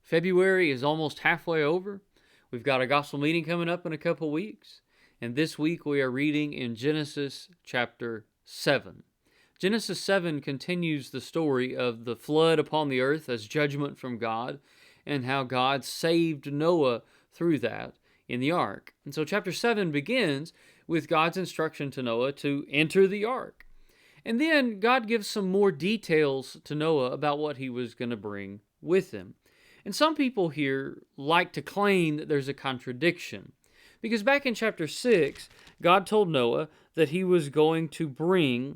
February is almost halfway over. We've got a gospel meeting coming up in a couple weeks. And this week we are reading in Genesis chapter 7. Genesis 7 continues the story of the flood upon the earth as judgment from God, and how God saved Noah through that in the ark. And so chapter 7 begins with God's instruction to Noah to enter the ark. And then God gives some more details to Noah about what he was going to bring with him. And some people here like to claim that there's a contradiction. Because back in chapter 6, God told Noah that he was going to bring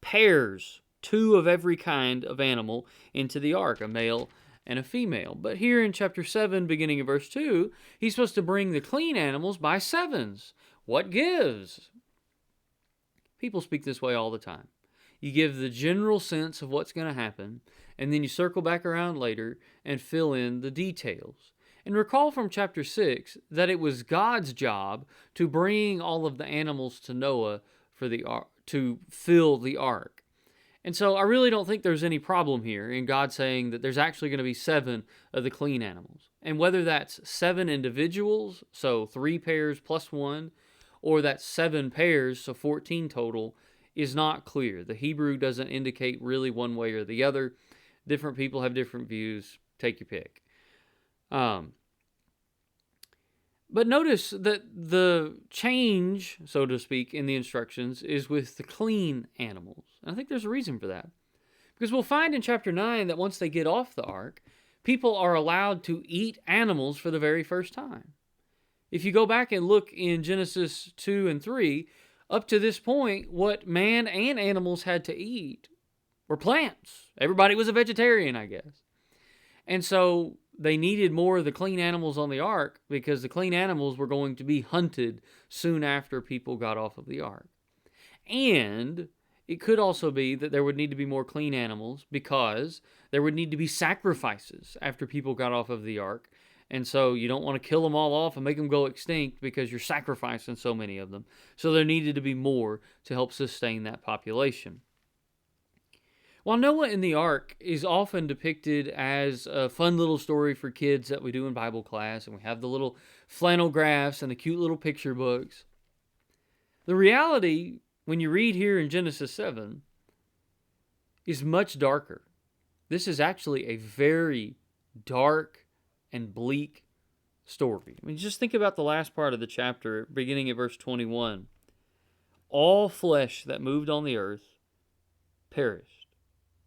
pairs, 2 of every kind of animal, into the ark, a male and a female. But here in chapter 7, beginning in verse 2, he's supposed to bring the clean animals by 7s. What gives? People speak this way all the time. You give the general sense of what's going to happen, and then you circle back around later and fill in the details. And recall from chapter 6 that it was God's job to bring all of the animals to Noah for the ark, to fill the ark. And so I really don't think there's any problem here in God saying that there's actually going to be 7 of the clean animals. And whether that's 7 individuals, so 3 pairs plus 1, or that's 7 pairs, so 14 total, is not clear. The Hebrew doesn't indicate really one way or the other. Different people have different views. Take your pick. But notice that the change, so to speak, in the instructions is with the clean animals. And I think there's a reason for that. Because we'll find in chapter 9 that once they get off the ark, people are allowed to eat animals for the very first time. If you go back and look in Genesis 2 and 3, up to this point, what man and animals had to eat were plants. Everybody was a vegetarian, I guess. And so they needed more of the clean animals on the ark because the clean animals were going to be hunted soon after people got off of the ark. And it could also be that there would need to be more clean animals because there would need to be sacrifices after people got off of the ark. And so you don't want to kill them all off and make them go extinct because you're sacrificing so many of them. So there needed to be more to help sustain that population. While Noah in the ark is often depicted as a fun little story for kids that we do in Bible class, and we have the little flannel graphs and the cute little picture books, the reality, when you read here in Genesis 7, is much darker. This is actually a very dark and bleak story. I mean, just think about the last part of the chapter, beginning at verse 21. All flesh that moved on the earth perished.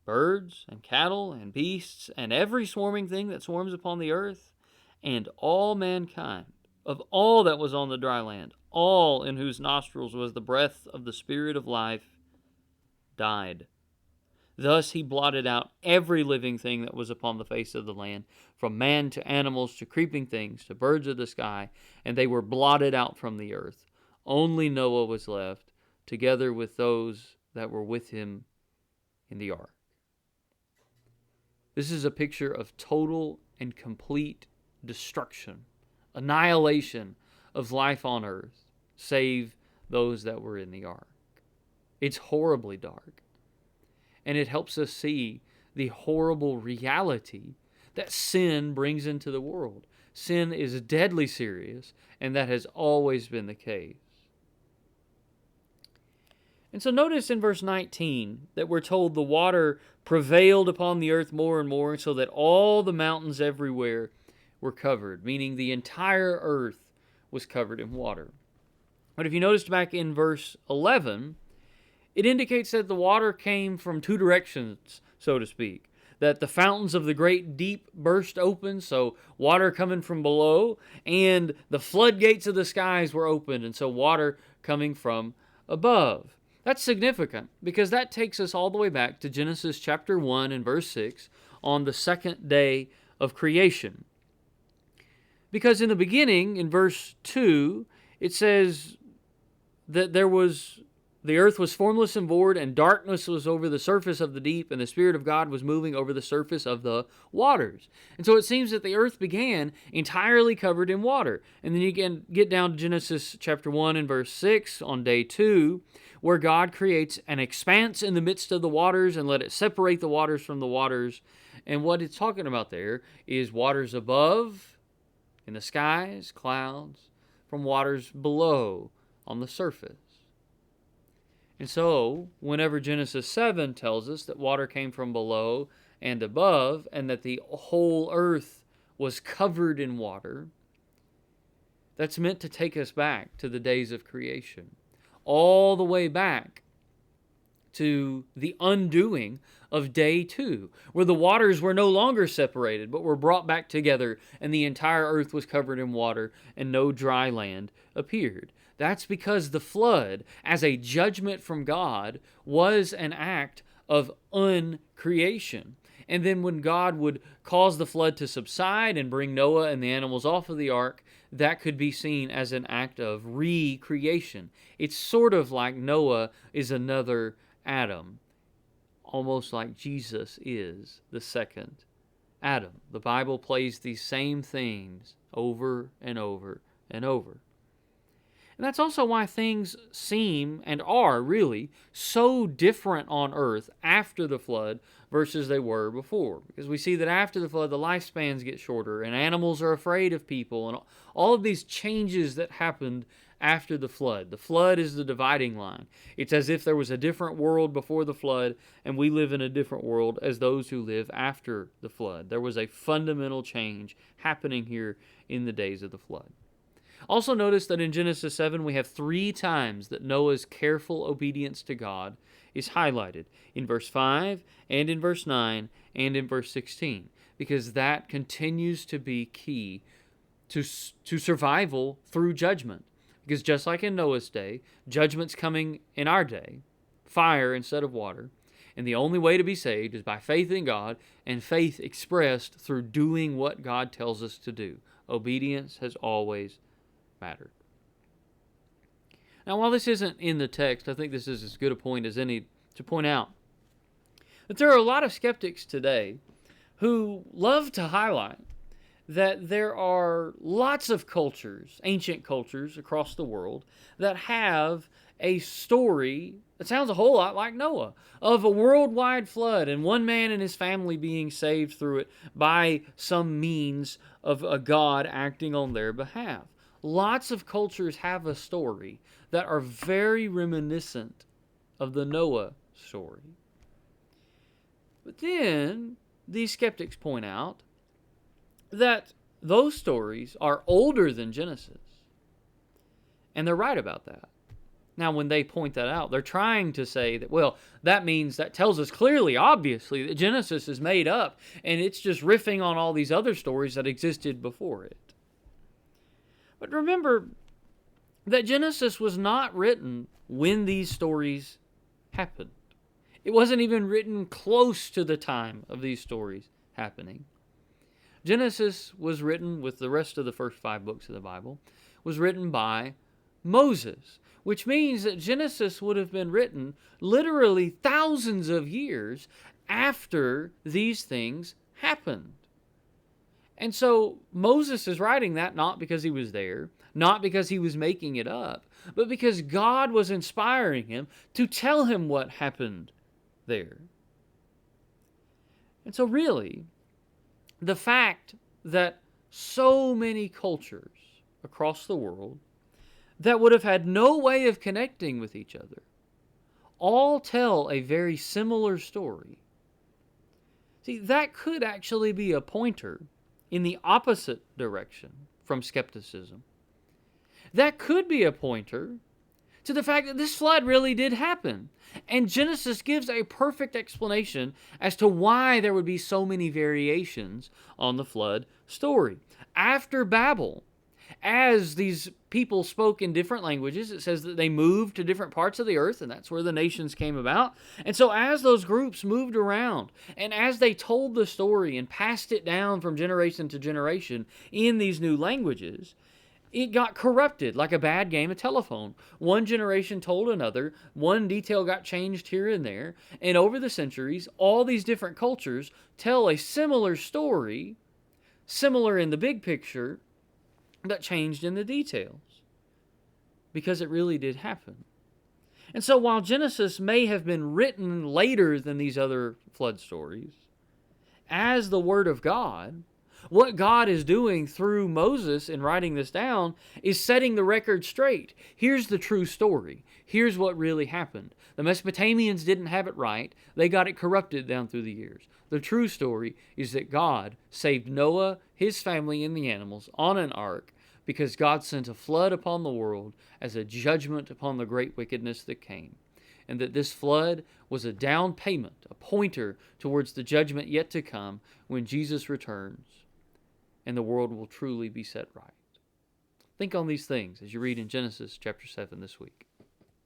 Birds and cattle and beasts and every swarming thing that swarms upon the earth, and all mankind, of all that was on the dry land, all in whose nostrils was the breath of the Spirit of life, died. Thus he blotted out every living thing that was upon the face of the land, from man to animals to creeping things to birds of the sky, and they were blotted out from the earth. Only Noah was left, together with those that were with him in the ark. This is a picture of total and complete destruction, annihilation of life on earth, save those that were in the ark. It's horribly dark. And it helps us see the horrible reality that sin brings into the world. Sin is deadly serious, and that has always been the case. And so notice in verse 19 that we're told the water prevailed upon the earth more and more, so that all the mountains everywhere were covered, meaning the entire earth was covered in water. But if you noticed back in verse 11, it indicates that the water came from 2 directions, so to speak. That the fountains of the great deep burst open, so water coming from below, and the floodgates of the skies were opened, and so water coming from above. That's significant because that takes us all the way back to Genesis chapter 1 and verse 6 on the second day of creation. Because in the beginning, in verse 2, it says that the earth was formless and void, and darkness was over the surface of the deep, and the Spirit of God was moving over the surface of the waters. And so it seems that the earth began entirely covered in water. And then you can get down to Genesis chapter 1 and verse 6 on day 2, where God creates an expanse in the midst of the waters and let it separate the waters from the waters. And what it's talking about there is waters above, in the skies, clouds, from waters below, on the surface. And so, whenever Genesis 7 tells us that water came from below and above, and that the whole earth was covered in water, that's meant to take us back to the days of creation, all the way back to the undoing of day 2, where the waters were no longer separated, but were brought back together, and the entire earth was covered in water, and no dry land appeared. That's because the flood, as a judgment from God, was an act of uncreation. And then when God would cause the flood to subside and bring Noah and the animals off of the ark, that could be seen as an act of recreation. It's sort of like Noah is another Adam, almost like Jesus is the second Adam. The Bible plays these same themes over and over and over. And that's also why things seem and are really so different on earth after the flood versus they were before. Because we see that after the flood, the lifespans get shorter and animals are afraid of people, and all of these changes that happened after the flood. The flood is the dividing line. It's as if there was a different world before the flood, and we live in a different world as those who live after the flood. There was a fundamental change happening here in the days of the flood. Also notice that in Genesis 7 we have 3 times that Noah's careful obedience to God is highlighted, in verse 5 and in verse 9 and in verse 16, because that continues to be key to survival through judgment. Because just like in Noah's day, judgment's coming in our day, fire instead of water, and the only way to be saved is by faith in God, and faith expressed through doing what God tells us to do. Obedience has always mattered. Now, while this isn't in the text, I think this is as good a point as any to point out that there are a lot of skeptics today who love to highlight that there are lots of cultures, ancient cultures across the world, that have a story that sounds a whole lot like Noah, of a worldwide flood and one man and his family being saved through it by some means of a God acting on their behalf. Lots of cultures have a story that are very reminiscent of the Noah story. But then these skeptics point out that those stories are older than Genesis. And they're right about that. Now, when they point that out, they're trying to say that, well, that means, that tells us clearly, obviously, that Genesis is made up and it's just riffing on all these other stories that existed before it. But remember that Genesis was not written when these stories happened. It wasn't even written close to the time of these stories happening. Genesis was written, with the rest of the first 5 books of the Bible, was written by Moses, which means that Genesis would have been written literally thousands of years after these things happened. And so Moses is writing that not because he was there, not because he was making it up, but because God was inspiring him to tell him what happened there. And so really, the fact that so many cultures across the world that would have had no way of connecting with each other all tell a very similar story. See, that could actually be a pointer in the opposite direction from skepticism. That could be a pointer to the fact that this flood really did happen. And Genesis gives a perfect explanation as to why there would be so many variations on the flood story. After Babel, as these people spoke in different languages, it says that they moved to different parts of the earth, and that's where the nations came about. And so as those groups moved around, and as they told the story and passed it down from generation to generation in these new languages, it got corrupted like a bad game of telephone. One generation told another, one detail got changed here and there, and over the centuries, all these different cultures tell a similar story, similar in the big picture, that changed in the details. Because it really did happen. And so while Genesis may have been written later than these other flood stories, as the Word of God, what God is doing through Moses in writing this down is setting the record straight. Here's the true story. Here's what really happened. The Mesopotamians didn't have it right. They got it corrupted down through the years. The true story is that God saved Noah, his family, and the animals on an ark because God sent a flood upon the world as a judgment upon the great wickedness that came. And that this flood was a down payment, a pointer towards the judgment yet to come when Jesus returns and the world will truly be set right. Think on these things as you read in Genesis chapter 7 this week.